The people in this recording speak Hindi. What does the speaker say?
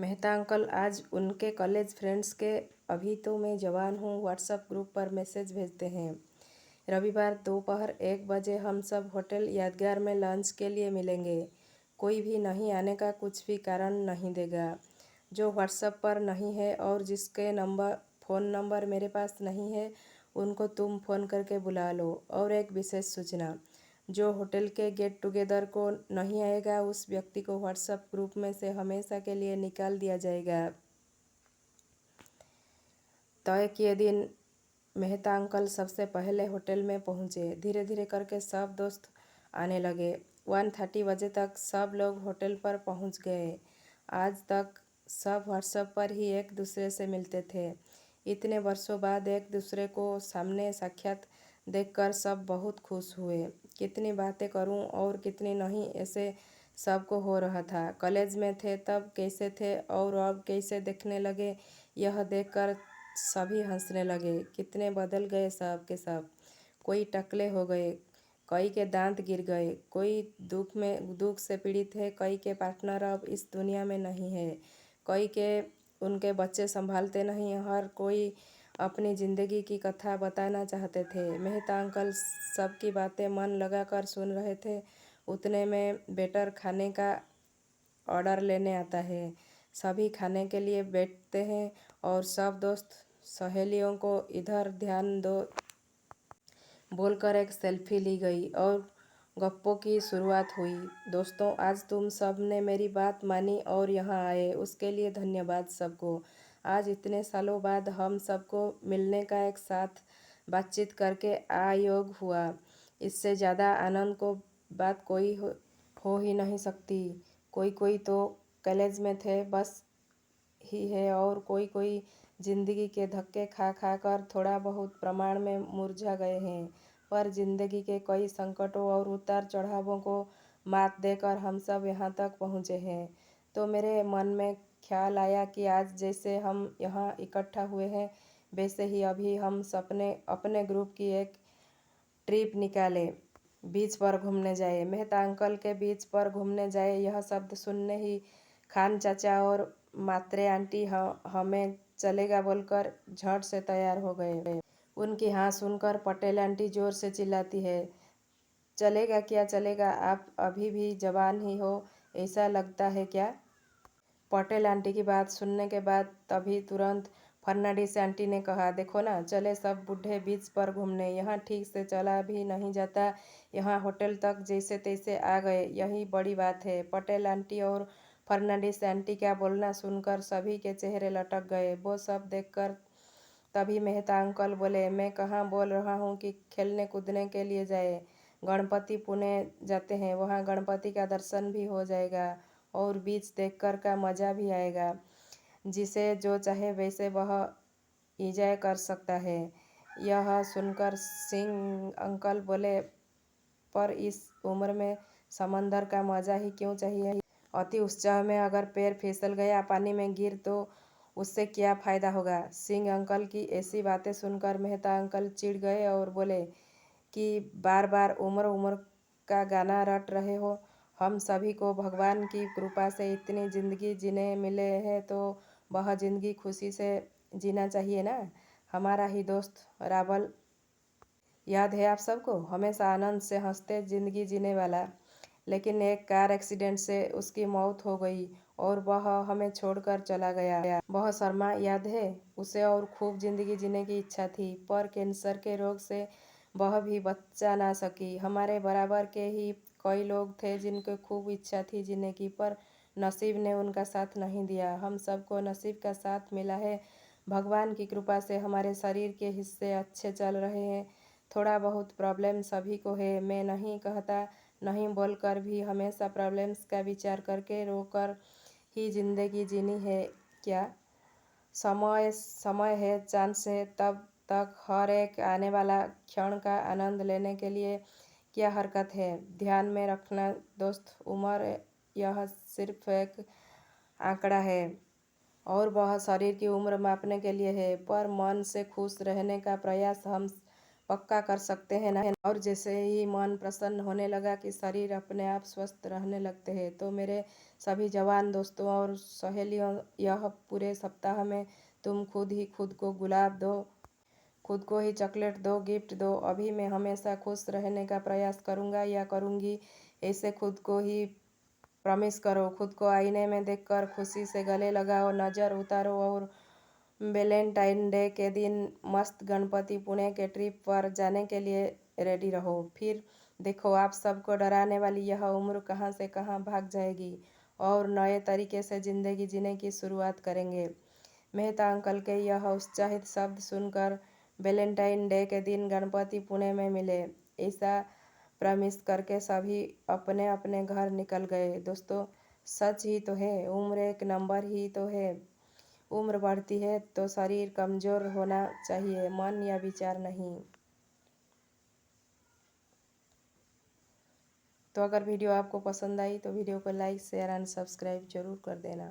मेहता अंकल आज उनके कॉलेज फ्रेंड्स के "अभी तो मैं जवान हूँ" व्हाट्सएप ग्रुप पर मैसेज भेजते हैं। रविवार दोपहर 1 बजे हम सब होटल यादगार में लंच के लिए मिलेंगे। कोई भी नहीं आने का कुछ भी कारण नहीं देगा। जो व्हाट्सएप पर नहीं है और जिसके फ़ोन नंबर मेरे पास नहीं है उनको तुम फ़ोन करके बुला लो। और एक विशेष सूचना, जो होटल के गेट टुगेदर को नहीं आएगा उस व्यक्ति को व्हाट्सएप ग्रुप में से हमेशा के लिए निकाल दिया जाएगा। तय किए दिन मेहता अंकल सबसे पहले होटल में पहुंचे। धीरे धीरे करके सब दोस्त आने लगे। 1:30 बजे तक सब लोग होटल पर पहुंच गए। आज तक सब व्हाट्सएप पर ही एक दूसरे से मिलते थे। इतने वर्षों बाद एक दूसरे को सामने साक्षात देखकर सब बहुत खुश हुए। कितनी बातें करूं और कितनी नहीं, ऐसे सबको हो रहा था। कॉलेज में थे तब कैसे थे और अब कैसे दिखने लगे, यह देखकर सभी हंसने लगे। कितने बदल गए सब के सब। कोई टकले हो गए, कई के दांत गिर गए, कोई दुख से पीड़ित है, कई के पार्टनर अब इस दुनिया में नहीं है, कई के उनके बच्चे संभालते नहीं। हर कोई अपनी ज़िंदगी की कथा बताना चाहते थे। मेहता अंकल सबकी बातें मन लगाकर सुन रहे थे। उतने में वेटर खाने का ऑर्डर लेने आता है। सभी खाने के लिए बैठते हैं और सब दोस्त सहेलियों को "इधर ध्यान दो" बोलकर एक सेल्फी ली गई और गप्पों की शुरुआत हुई। "दोस्तों, आज तुम सब ने मेरी बात मानी और यहाँ आए, उसके लिए धन्यवाद सबको। आज इतने सालों बाद हम सबको मिलने का, एक साथ बातचीत करके आयोग हुआ। इससे ज़्यादा आनंद को बात कोई हो ही नहीं सकती। कोई कोई तो कॉलेज में थे बस ही है और कोई कोई जिंदगी के धक्के खा खा कर थोड़ा बहुत प्रमाण में मुरझा गए हैं। पर जिंदगी के कई संकटों और उतार चढ़ावों को मात देकर हम सब यहाँ तक पहुँचे हैं। तो मेरे मन में ख्याल आया कि आज जैसे हम यहाँ इकट्ठा हुए हैं वैसे ही अभी हम सपने अपने ग्रुप की एक ट्रिप निकाले, बीच पर घूमने जाए। मेहता अंकल के बीच पर घूमने जाए, यह शब्द सुनने ही खान चाचा और मात्रे आंटी हमें चलेगा बोलकर झट से तैयार हो गए। उनकी हाँ सुनकर पटेल आंटी जोर से चिल्लाती है, "चलेगा क्या चलेगा? आप अभी भी जवान ही हो, ऐसा लगता है क्या?" पटेल आंटी की बात सुनने के बाद तभी तुरंत फर्नांडिस आंटी ने कहा, "देखो ना, चले सब बूढ़े बीच पर घूमने। यहाँ ठीक से चला भी नहीं जाता, यहाँ होटल तक जैसे तैसे आ गए, यही बड़ी बात है।" पटेल आंटी और फर्नांडिस आंटी का बोलना सुनकर सभी के चेहरे लटक गए। वो सब देखकर तभी मेहता अंकल बोले, "मैं कहाँ बोल रहा हूँ कि खेलने कूदने के लिए जाए। गणपति पुणे जाते हैं, वहाँ गणपति का दर्शन भी हो जाएगा और बीच देखकर का मज़ा भी आएगा। जिसे जो चाहे वैसे वह एंजॉय कर सकता है।" यह सुनकर सिंह अंकल बोले, "पर इस उम्र में समंदर का मज़ा ही क्यों चाहिए? अति उत्साह में अगर पैर फिसल गया, पानी में गिर तो उससे क्या फ़ायदा होगा?" सिंह अंकल की ऐसी बातें सुनकर मेहता अंकल चिढ़ गए और बोले कि बार बार उम्र उम्र का गाना रट रहे हो। हम सभी को भगवान की कृपा से इतनी ज़िंदगी जीने मिले हैं तो वह ज़िंदगी खुशी से जीना चाहिए ना। हमारा ही दोस्त रावल याद है आप सबको, हमेशा आनंद से हंसते ज़िंदगी जीने वाला। लेकिन एक कार एक्सीडेंट से उसकी मौत हो गई और वह हमें छोड़कर चला गया। वह शर्मा याद है? उसे और खूब ज़िंदगी जीने की इच्छा थी, पर कैंसर के रोग से वह भी बचा ना सकी। हमारे बराबर के ही कई लोग थे जिनकी खूब इच्छा थी जीने की, पर नसीब ने उनका साथ नहीं दिया। हम सबको नसीब का साथ मिला है। भगवान की कृपा से हमारे शरीर के हिस्से अच्छे चल रहे हैं। थोड़ा बहुत प्रॉब्लम सभी को है, मैं नहीं कहता नहीं बोलकर भी हमेशा प्रॉब्लम्स का विचार करके रोकर ही जिंदगी जीनी है क्या? समय समय है, चांस है, तब तक हर एक आने वाला क्षण का आनंद लेने के लिए क्या हरकत है? ध्यान में रखना दोस्त, उम्र यह सिर्फ एक आंकड़ा है और वह शरीर की उम्र मापने के लिए है, पर मन से खुश रहने का प्रयास हम पक्का कर सकते हैं ना। और जैसे ही मन प्रसन्न होने लगा कि शरीर अपने आप स्वस्थ रहने लगते हैं। तो मेरे सभी जवान दोस्तों और सहेलियों, यह पूरे सप्ताह में तुम खुद ही खुद को गुलाब दो, खुद को ही चॉकलेट दो, गिफ्ट दो। अभी मैं हमेशा खुश रहने का प्रयास करूँगा या करूँगी, ऐसे खुद को ही प्रॉमिस करो। खुद को आईने में देखकर खुशी से गले लगाओ, नज़र उतारो और वैलेंटाइन डे के दिन मस्त गणपतिपुणे के ट्रिप पर जाने के लिए रेडी रहो। फिर देखो, आप सबको डराने वाली यह उम्र कहाँ से कहाँ भाग जाएगी और नए तरीके से ज़िंदगी जीने की शुरुआत करेंगे। मेहता अंकल के यह उत्साहित शब्द सुनकर वैलेंटाइन डे के दिन गणपतिपुणे में मिले, ऐसा प्रॉमिस करके सभी अपने अपने घर निकल गए। दोस्तों, सच ही तो है, उम्र एक नंबर ही तो है। उम्र बढ़ती है तो शरीर कमज़ोर होना चाहिए, मन या विचार नहीं। तो अगर वीडियो आपको पसंद आई तो वीडियो को लाइक, शेयर एंड सब्सक्राइब जरूर कर देना।